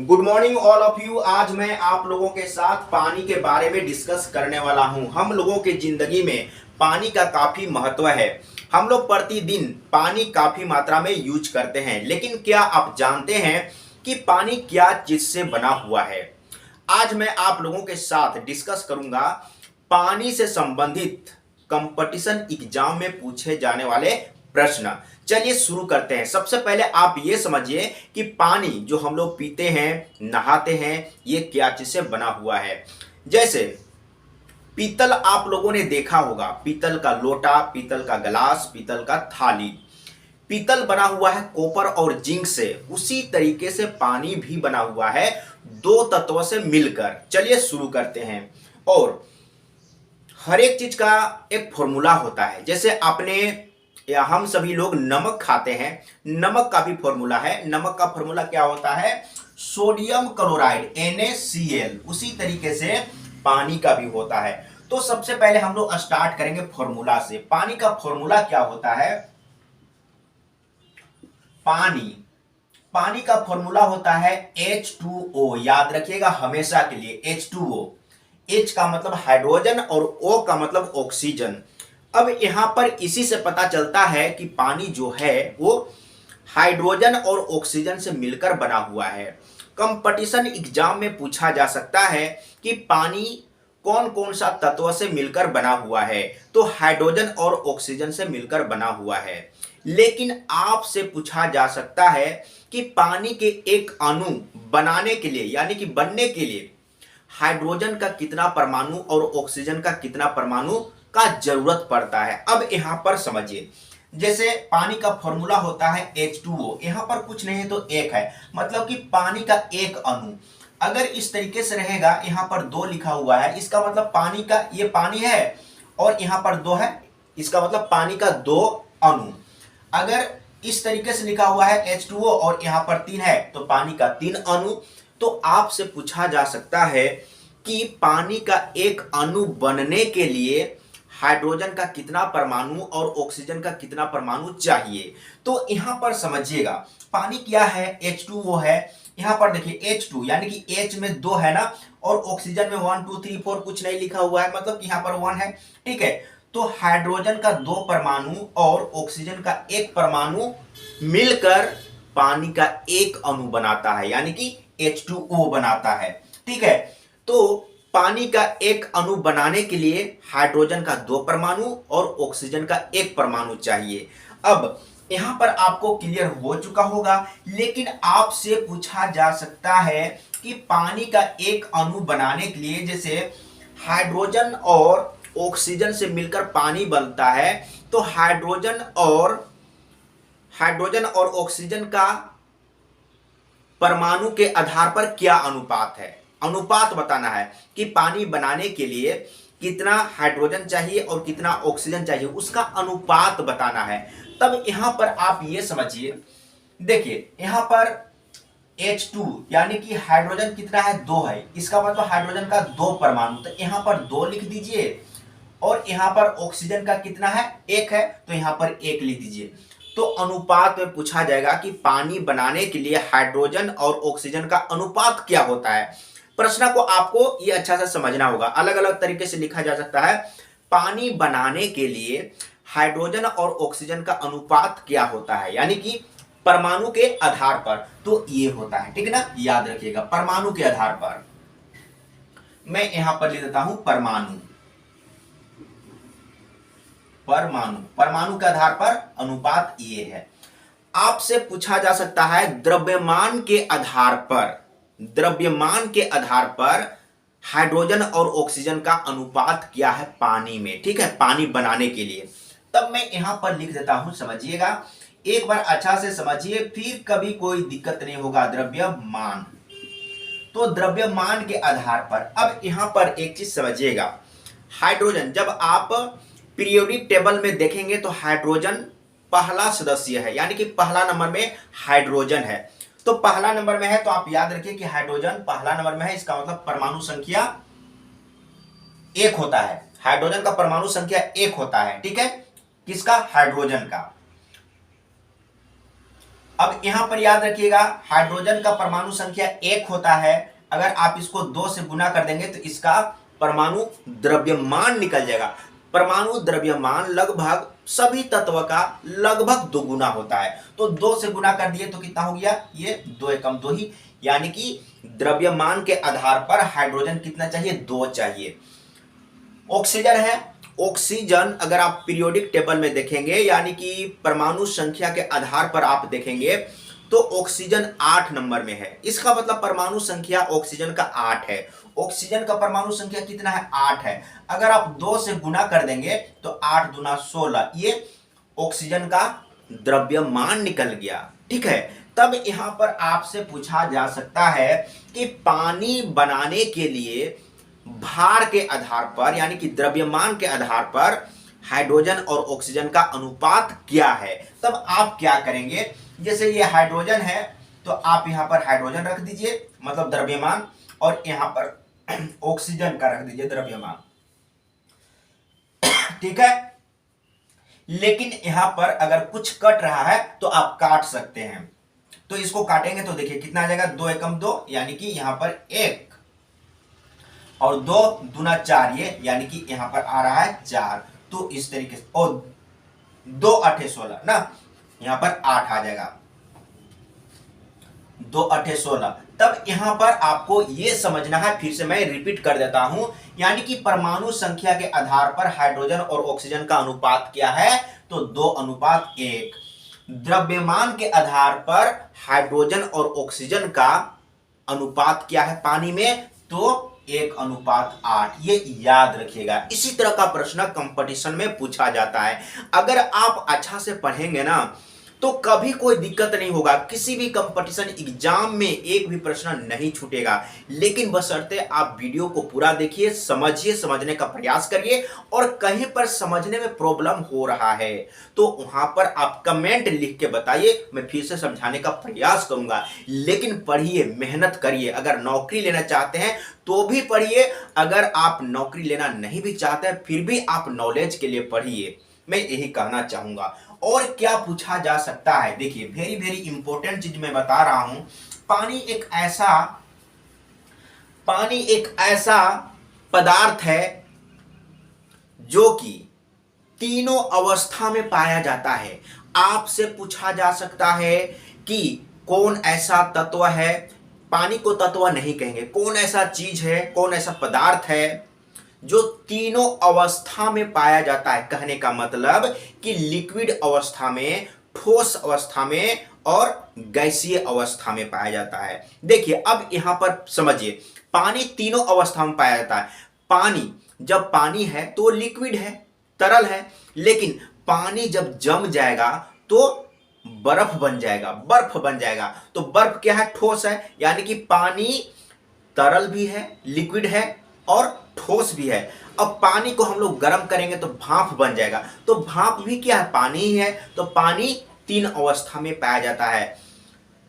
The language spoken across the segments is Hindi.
Good morning all of you. आज मैं आप लोगों के साथ पानी के बारे में डिस्कस करने वाला हूं। हम लोगों की जिंदगी में पानी का काफी महत्व है। हम लोग प्रतिदिन पानी काफी मात्रा में यूज करते हैं, लेकिन क्या आप जानते हैं कि पानी क्या चीज से बना हुआ है? आज मैं आप लोगों के साथ डिस्कस करूंगा पानी से संबंधित कंपटीशन एग्जाम में पूछे जाने वाले प्रश्न। चलिए शुरू करते हैं। सबसे पहले आप ये समझिए कि पानी जो हम लोग पीते हैं, नहाते हैं, ये क्या चीज से बना हुआ है। जैसे पीतल आप लोगों ने देखा होगा, पीतल का लोटा, पीतल का गिलास, पीतल का थाली। पीतल बना हुआ है कॉपर और जिंक से। उसी तरीके से पानी भी बना हुआ है दो तत्वों से मिलकर। चलिए शुरू करते हैं। और हर एक चीज का एक फॉर्मूला होता है। जैसे आपने या हम सभी लोग नमक खाते हैं, नमक का भी फॉर्मूला है। नमक का फॉर्मूला क्या होता है? Sodium chloride NaCl। उसी तरीके से पानी का भी होता है। तो सबसे पहले हम लोग स्टार्ट करेंगे फॉर्मूला से। पानी का फॉर्मूला क्या होता है? पानी पानी का फॉर्मूला होता है H2O। याद रखिएगा हमेशा के लिए H2O। H का मतलब हाइड्रोजन और O का मतलब ऑक्सीजन। अब यहां पर इसी से पता चलता है कि पानी जो है वो हाइड्रोजन और ऑक्सीजन से मिलकर बना हुआ है। कंपटीशन एग्जाम में पूछा जा सकता है कि पानी कौन कौन सा तत्व से मिलकर बना हुआ है, तो हाइड्रोजन और ऑक्सीजन से मिलकर बना हुआ है। लेकिन आपसे पूछा जा सकता है कि पानी के एक अणु बनाने के लिए, यानी कि बनने के लिए हाइड्रोजन का कितना परमाणु और ऑक्सीजन का कितना परमाणु का जरूरत पड़ता है। अब यहां पर समझिए, जैसे पानी का फॉर्मूला होता है H2O। यहां पर कुछ नहीं है तो एक है, मतलब कि पानी का एक अणु अगर इस तरीके से रहेगा, यहां पर दो लिखा हुआ है, इसका मतलब पानी का ये पानी है और यहां पर दो है, इसका मतलब पानी का दो अणु। अगर इस तरीके से लिखा हुआ है H2O और यहां पर तीन है तो पानी का तीन अणु। तो आपसे पूछा जा सकता है कि पानी का एक अणु बनने के लिए हाइड्रोजन का कितना परमाणु और ऑक्सीजन का कितना परमाणु चाहिए। तो यहां पर समझिएगा, पानी क्या है? H2O है। यहां पर देखिए H2 यानी कि H में दो है ना, और ऑक्सीजन में 1 2 3 4 कुछ नहीं लिखा हुआ है, मतलब यहां पर 1 है। ठीक है, तो हाइड्रोजन का दो परमाणु और ऑक्सीजन का एक परमाणु मिलकर पानी का एक अणु बनाता है, यानी कि H2O बनाता है। ठीक है, तो पानी का एक अणु बनाने के लिए हाइड्रोजन का दो परमाणु और ऑक्सीजन का एक परमाणु चाहिए। अब यहां पर आपको क्लियर हो चुका होगा, लेकिन आपसे पूछा जा सकता है कि पानी का एक अणु बनाने के लिए, जैसे हाइड्रोजन और ऑक्सीजन से मिलकर पानी बनता है, तो हाइड्रोजन और ऑक्सीजन का परमाणु के आधार पर क्या अनुपात है? अनुपात बताना है कि पानी बनाने के लिए कितना हाइड्रोजन चाहिए और कितना ऑक्सीजन चाहिए, उसका अनुपात बताना है। तब यहां पर आप ये समझिए, देखिए यहां पर H2 यानी कि हाइड्रोजन कितना है? दो है, इसका मतलब हाइड्रोजन का दो परमाणु, तो यहां पर दो लिख दीजिए। और यहां पर ऑक्सीजन का कितना है? एक है, तो यहां पर एक लिख दीजिए। तो अनुपात में पूछा जाएगा कि पानी बनाने के लिए हाइड्रोजन और ऑक्सीजन का अनुपात क्या होता है। प्रश्न को आपको ये अच्छा से समझना होगा। अलग अलग तरीके से लिखा जा सकता है, पानी बनाने के लिए हाइड्रोजन और ऑक्सीजन का अनुपात क्या होता है, यानी कि परमाणु के आधार पर। तो ये होता है, ठीक है ना, याद रखिएगा परमाणु के आधार पर। मैं यहां पर लिख देता हूं परमाणु। परमाणु के आधार पर अनुपात ये है। आपसे पूछा जा सकता है द्रव्यमान के आधार पर हाइड्रोजन और ऑक्सीजन का अनुपात क्या है पानी में। ठीक है, पानी बनाने के लिए। तब मैं यहां पर लिख देता हूं, समझिएगा एक बार अच्छा से समझिए, फिर कभी कोई दिक्कत नहीं होगा। द्रव्यमान, तो द्रव्यमान के आधार पर। अब यहां पर एक चीज समझिएगा, हाइड्रोजन जब आप पीरियोडिक टेबल में देखेंगे तो हाइड्रोजन पहला सदस्य है, यानी कि पहला नंबर में हाइड्रोजन है। तो पहला नंबर में है, तो आप याद रखिए कि हाइड्रोजन पहला नंबर में है, इसका मतलब परमाणु संख्या एक होता है। हाइड्रोजन का परमाणु संख्या एक होता है। ठीक है, किसका? हाइड्रोजन का। अब यहां पर याद रखिएगा हाइड्रोजन का परमाणु संख्या 1 होता है, अगर आप इसको 2 से गुना कर देंगे तो इसका परमाणु द्रव्यमान निकल जाएगा। परमाणु द्रव्यमान लगभग सभी तत्व का लगभग 2 गुना होता है, तो 2 से गुना कर दिए तो कितना हो गया, ये 2 एकम 2 ही, यानी कि द्रव्यमान के आधार पर हाइड्रोजन कितना चाहिए, 2 चाहिए। ऑक्सीजन है, ऑक्सीजन अगर आप पीरियोडिक टेबल में देखेंगे यानी कि परमाणु संख्या के आधार पर आप देखेंगे तो ऑक्सीजन 8 नंबर में है। इसका मतलब परमाणु संख्या ऑक्सीजन का 8 है। ऑक्सीजन का परमाणु संख्या कितना है, 8 है। अगर आप 2 से गुना कर देंगे तो 8 दूना 16, ये ऑक्सीजन का द्रव्यमान निकल गया। ठीक है, तब यहां पर आपसे पूछा जा सकता है कि पानी बनाने के लिए भार के आधार पर यानी कि द्रव्यमान के आधार पर हाइड्रोजन और ऑक्सीजन का अनुपात क्या है। तब आप क्या करेंगे, जैसे ये हाइड्रोजन है तो आप यहां पर हाइड्रोजन रख दीजिए मतलब द्रव्यमान, और यहां पर ऑक्सीजन का रख दीजिए द्रव्यमान। ठीक है, लेकिन यहां पर अगर कुछ कट रहा है तो आप काट सकते हैं। तो इसको काटेंगे तो देखिए कितना आ जाएगा, 2 एकम 2 यानी कि यहां पर 1 और 2 दूना 4, ये यानी कि यहां पर आ रहा है 4। तो इस तरीके से, और 2 8 16 ना, यहां पर 8 आ जाएगा, 2 8 16। तब यहां पर आपको यह समझना है, फिर से मैं रिपीट कर देता हूं, यानी कि परमाणु संख्या के आधार पर हाइड्रोजन और ऑक्सीजन का अनुपात क्या है, तो 2 अनुपात 1। द्रव्यमान के आधार पर हाइड्रोजन और ऑक्सीजन का अनुपात क्या है पानी में, तो 1 अनुपात 8। ये याद रखिएगा। इसी तरह का प्रश्न कंपटीशन में पूछा जाता है। अगर आप अच्छा से पढ़ेंगे ना तो कभी कोई दिक्कत नहीं होगा, किसी भी कंपटीशन एग्जाम में एक भी प्रश्न नहीं छूटेगा। लेकिन बशर्ते आप वीडियो को पूरा देखिए, समझिए, समझने का प्रयास करिए, और कहीं पर समझने में प्रॉब्लम हो रहा है तो वहां पर आप कमेंट लिख के बताइए, मैं फिर से समझाने का प्रयास करूंगा। लेकिन पढ़िए, मेहनत करिए। अगर नौकरी लेना चाहते हैं तो भी पढ़िए, अगर आप नौकरी लेना नहीं भी चाहते हैं फिर भी आप नॉलेज के लिए पढ़िए, मैं यही कहना चाहूंगा। और क्या पूछा जा सकता है, देखिए वेरी वेरी इंपॉर्टेंट चीज मैं बता रहा हूं। पानी एक ऐसा पदार्थ है जो कि तीनों अवस्था में पाया जाता है। आपसे पूछा जा सकता है कि कौन ऐसा तत्व है, पानी को तत्व नहीं कहेंगे, कौन ऐसा चीज है, कौन ऐसा पदार्थ है जो तीनों अवस्था में पाया जाता है। कहने का मतलब कि लिक्विड अवस्था में, ठोस अवस्था में और गैसीय अवस्था में पाया जाता है। देखिए अब यहां पर समझिए, पानी तीनों अवस्था में पाया जाता है। पानी जब पानी है तो लिक्विड है, तरल है, लेकिन पानी जब जम जाएगा तो बर्फ बन जाएगा, बर्फ बन जाएगा। तो बर्फ क्या है, ठोस है, यानी कि पानी तरल भी है, लिक्विड है और ठोस भी है। अब पानी को हम लोग गर्म करेंगे तो भाप बन जाएगा, तो भाप भी क्या है, पानी ही है। तो पानी 3 अवस्था में पाया जाता है,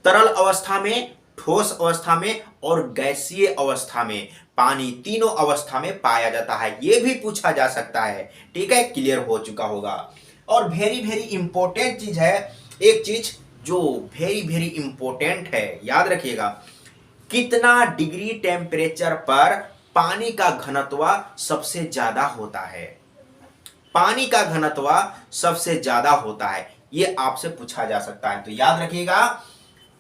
तरल अवस्था में, ठोस अवस्था में और गैसीय अवस्था में। पानी तीनों अवस्था में पाया जाता है, यह भी पूछा जा सकता है। ठीक है, क्लियर हो चुका होगा। और वेरी वेरी इंपॉर्टेंट चीज है, एक चीज जो वेरी वेरी इंपॉर्टेंट है, याद रखिएगा, कितना डिग्री टेम्परेचर पर पानी का घनत्व सबसे ज्यादा होता है। पानी का घनत्व सबसे ज्यादा होता है, यह आपसे पूछा जा सकता है। तो याद रखिएगा,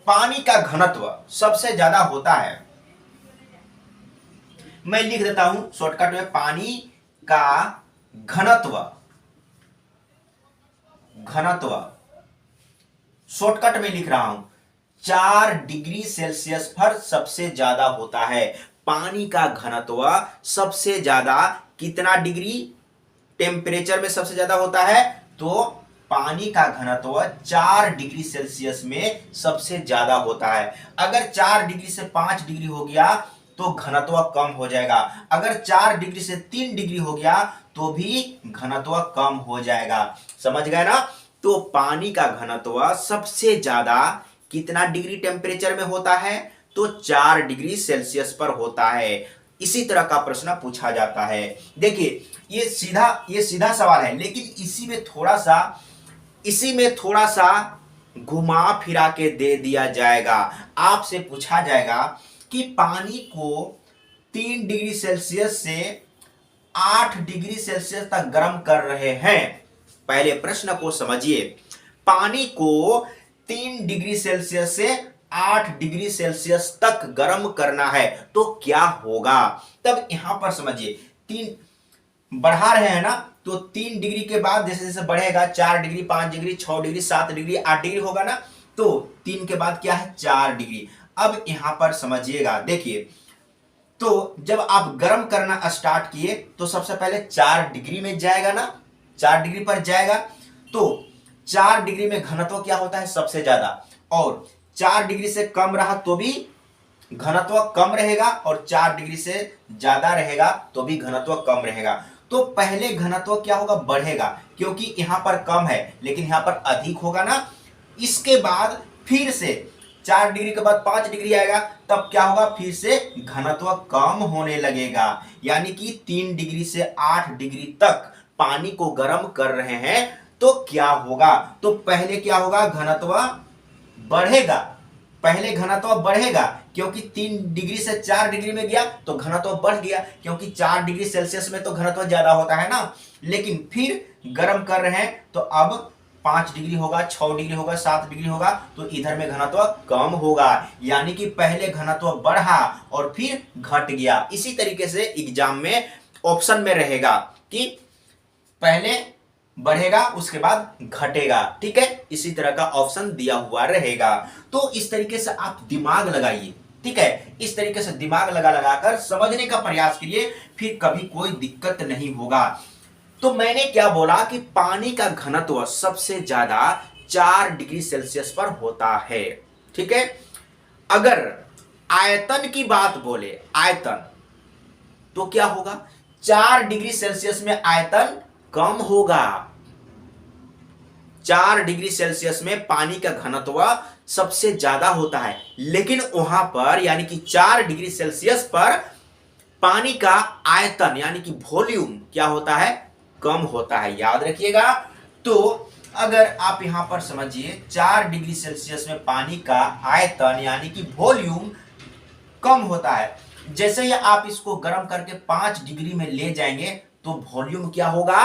पानी का घनत्व सबसे ज्यादा होता है, मैं लिख देता हूं शॉर्टकट में, पानी का घनत्व, शॉर्टकट में लिख रहा हूं, 4 डिग्री सेल्सियस पर सबसे ज्यादा होता है। पानी का घनत्व सबसे ज्यादा कितना डिग्री टेम्परेचर में सबसे ज्यादा होता है, तो पानी का घनत्व 4 डिग्री सेल्सियस में सबसे ज्यादा होता है। अगर 4 डिग्री से 5 डिग्री हो गया तो घनत्व कम हो जाएगा, अगर 4 डिग्री से 3 डिग्री हो गया तो भी घनत्व कम हो जाएगा। समझ गए ना? तो पानी का घनत्व सबसे ज्यादा कितना डिग्री टेम्परेचर में होता है, तो 4 डिग्री सेल्सियस पर होता है। इसी तरह का प्रश्न पूछा जाता है। देखिए ये सीधा सवाल है, लेकिन इसी में थोड़ा सा घुमा फिरा के दे दिया जाएगा। आपसे पूछा जाएगा कि पानी को 3 डिग्री सेल्सियस से 8 डिग्री सेल्सियस तक गर्म कर रहे हैं। पहले प्रश्न को समझिए, पानी को 3 डिग्री सेल्सियस से 8 डिग्री सेल्सियस तक गर्म करना है तो क्या होगा। तब यहां पर समझिए, 3 बढ़ा रहे हैं ना, तो 3 डिग्री के बाद जैसे जैसे बढ़ेगा 4 degree, 5 degree, 6 degree, 7 degree, 8 degree होगा ना, तो 3 के बाद क्या है 4 डिग्री। अब यहां पर समझिएगा, देखिए, तो जब आप गर्म करना स्टार्ट किए तो सबसे पहले 4 डिग्री में जाएगा ना, 4 डिग्री पर जाएगा, तो 4 डिग्री में घनत्व क्या होता है सबसे ज्यादा, और 4 डिग्री से कम रहा तो भी घनत्व कम रहेगा, और 4 डिग्री से ज्यादा रहेगा तो भी घनत्व कम रहेगा। तो पहले घनत्व क्या होगा, बढ़ेगा, क्योंकि यहां पर कम है लेकिन यहां पर अधिक होगा ना। इसके बाद फिर से 4 डिग्री के बाद 5 डिग्री आएगा, तब क्या होगा, फिर से घनत्व कम होने लगेगा। यानी कि 3 डिग्री से 8 डिग्री तक पानी को गर्म कर रहे हैं तो क्या होगा, तो पहले क्या होगा, घनत्व बढ़ेगा। पहले घनत्व बढ़ेगा क्योंकि 3 डिग्री से 4 डिग्री में गया तो घनत्व बढ़ गया, क्योंकि 4 डिग्री सेल्सियस में तो घनत्व ज्यादा होता है ना। लेकिन फिर गर्म कर रहे हैं तो अब 5 डिग्री होगा, 6 डिग्री होगा, 7 डिग्री होगा, तो इधर में घनत्व कम होगा। यानी कि पहले घनत्व बढ़ा और फिर घट गया। इसी तरीके से एग्जाम में ऑप्शन में रहेगा कि पहले बढ़ेगा उसके बाद घटेगा, ठीक है, इसी तरह का ऑप्शन दिया हुआ रहेगा। तो इस तरीके से आप दिमाग लगाइए, ठीक है, इस तरीके से दिमाग लगा लगाकर समझने का प्रयास करिए, फिर कभी कोई दिक्कत नहीं होगा। तो मैंने क्या बोला कि पानी का घनत्व सबसे ज्यादा 4 डिग्री सेल्सियस पर होता है, ठीक है। अगर आयतन की बात बोले, आयतन, तो क्या होगा, 4 डिग्री सेल्सियस में आयतन कम होगा। 4 डिग्री सेल्सियस में पानी का घनत्व सबसे ज्यादा होता है, लेकिन वहां पर यानी कि 4 डिग्री सेल्सियस पर पानी का आयतन यानी कि वॉल्यूम क्या होता है, कम होता है, याद रखिएगा। तो अगर आप यहां पर समझिए, 4 डिग्री सेल्सियस में पानी का आयतन यानी कि वॉल्यूम कम होता है, जैसे ही आप इसको गर्म करके 5 डिग्री में ले जाएंगे तो वॉल्यूम क्या होगा,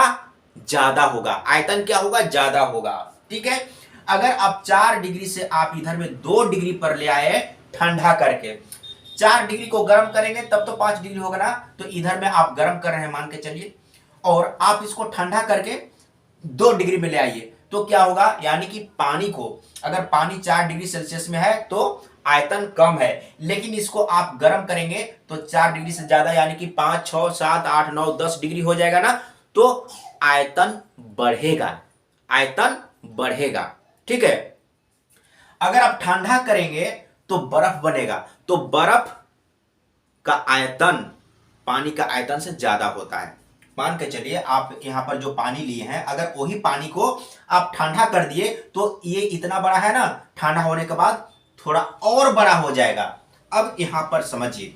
ज्यादा होगा, आयतन क्या होगा, ज्यादा होगा, ठीक है। अगर आप 4 डिग्री से आप इधर में 2 डिग्री पर ले आए ठंडा करके, 4 डिग्री को गर्म करेंगे तब तो 5 डिग्री होगा ना, तो इधर में आप गर्म कर रहे हैं मान के चलिए, और आप इसको ठंडा करके 2 डिग्री में ले आइए तो क्या होगा, यानी कि पानी को, अगर पानी 4 डिग्री सेल्सियस में है तो आयतन कम है, लेकिन इसको आप गर्म करेंगे तो 4 डिग्री से ज्यादा यानी कि 5, 6, 7, 8, 9, 10 डिग्री हो जाएगा ना, तो आयतन बढ़ेगा, आयतन बढ़ेगा, ठीक है। अगर आप ठंडा करेंगे तो बर्फ बनेगा, तो बर्फ का आयतन पानी का आयतन से ज्यादा होता है। मान के चलिए आप यहां पर जो पानी लिए हैं, अगर वही पानी को आप ठंडा कर दिए तो ये इतना बड़ा है ना, ठंडा होने के बाद थोड़ा और बड़ा हो जाएगा। अब यहां पर समझिए,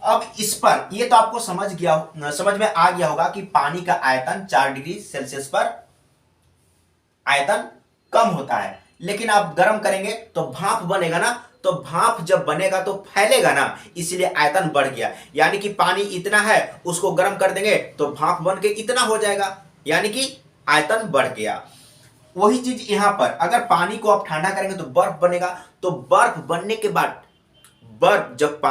अब इस पर ये तो आपको समझ में आ गया होगा कि पानी का आयतन 4 डिग्री सेल्सियस पर आयतन कम होता है, लेकिन आप गर्म करेंगे तो भाप बनेगा ना, तो भाप जब बनेगा तो फैलेगा ना, इसलिए आयतन बढ़ गया। यानी कि पानी इतना है, उसको गर्म कर देंगे तो भाप बन के इतना हो जाएगा, यानी कि आयतन बढ़ गया। वही चीज यहां पर, अगर पानी को आप ठंडा करेंगे तो बर्फ बनेगा, तो बर्फ बनने के बाद बर्फ जब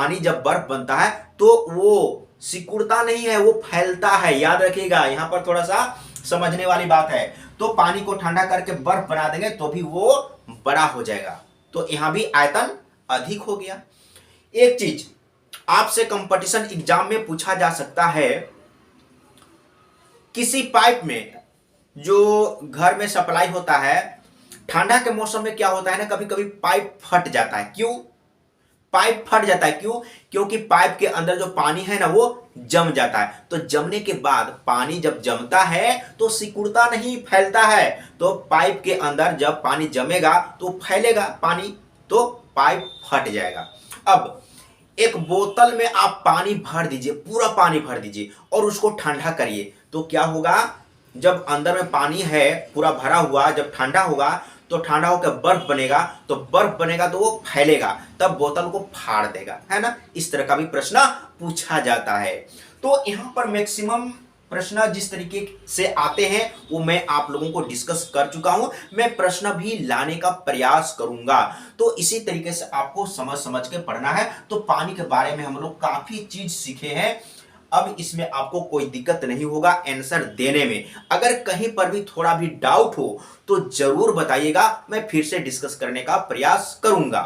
बर्फ बनता है तो वो सिकुड़ता नहीं है, वो फैलता है, याद रखिएगा, यहां पर थोड़ा सा समझने वाली बात है। तो पानी को ठंडा करके बर्फ बना देंगे तो भी वो बड़ा हो जाएगा, तो यहां भी आयतन अधिक हो गया। एक चीज आपसे कंपटीशन एग्जाम में पूछा जा सकता है, किसी पाइप में जो घर में सप्लाई होता है, ठंडा के मौसम में क्या होता है ना, कभी कभी पाइप फट जाता है। क्यों पाइप फट जाता है, क्यों, क्योंकि पाइप के अंदर जो पानी है ना वो जम जाता है, तो जमने के बाद पानी जब जमता है तो सिकुड़ता नहीं, फैलता है। तो पाइप के अंदर जब पानी जमेगा तो फैलेगा पानी, तो पाइप फट जाएगा। अब एक बोतल में आप पानी भर दीजिए, पूरा पानी भर दीजिए और उसको ठंडा करिए, तो क्या होगा, जब अंदर में पानी है पूरा भरा हुआ, जब ठंडा होगा तो ठंडा होकर बर्फ बनेगा, तो बर्फ बनेगा तो वो फैलेगा, तब बोतल को फाड़ देगा, है ना। इस तरह का भी प्रश्न पूछा जाता है। तो यहां पर मैक्सिमम प्रश्न जिस तरीके से आते हैं वो मैं आप लोगों को डिस्कस कर चुका हूं, मैं प्रश्न भी लाने का प्रयास करूंगा। तो इसी तरीके से आपको समझ समझ के पढ़ना है। तो पानी के बारे में हम लोग काफी चीज सीखे हैं, अब इसमें आपको कोई दिक्कत नहीं होगा आंसर देने में। अगर कहीं पर भी थोड़ा भी डाउट हो तो जरूर बताइएगा, मैं फिर से डिस्कस करने का प्रयास करूंगा।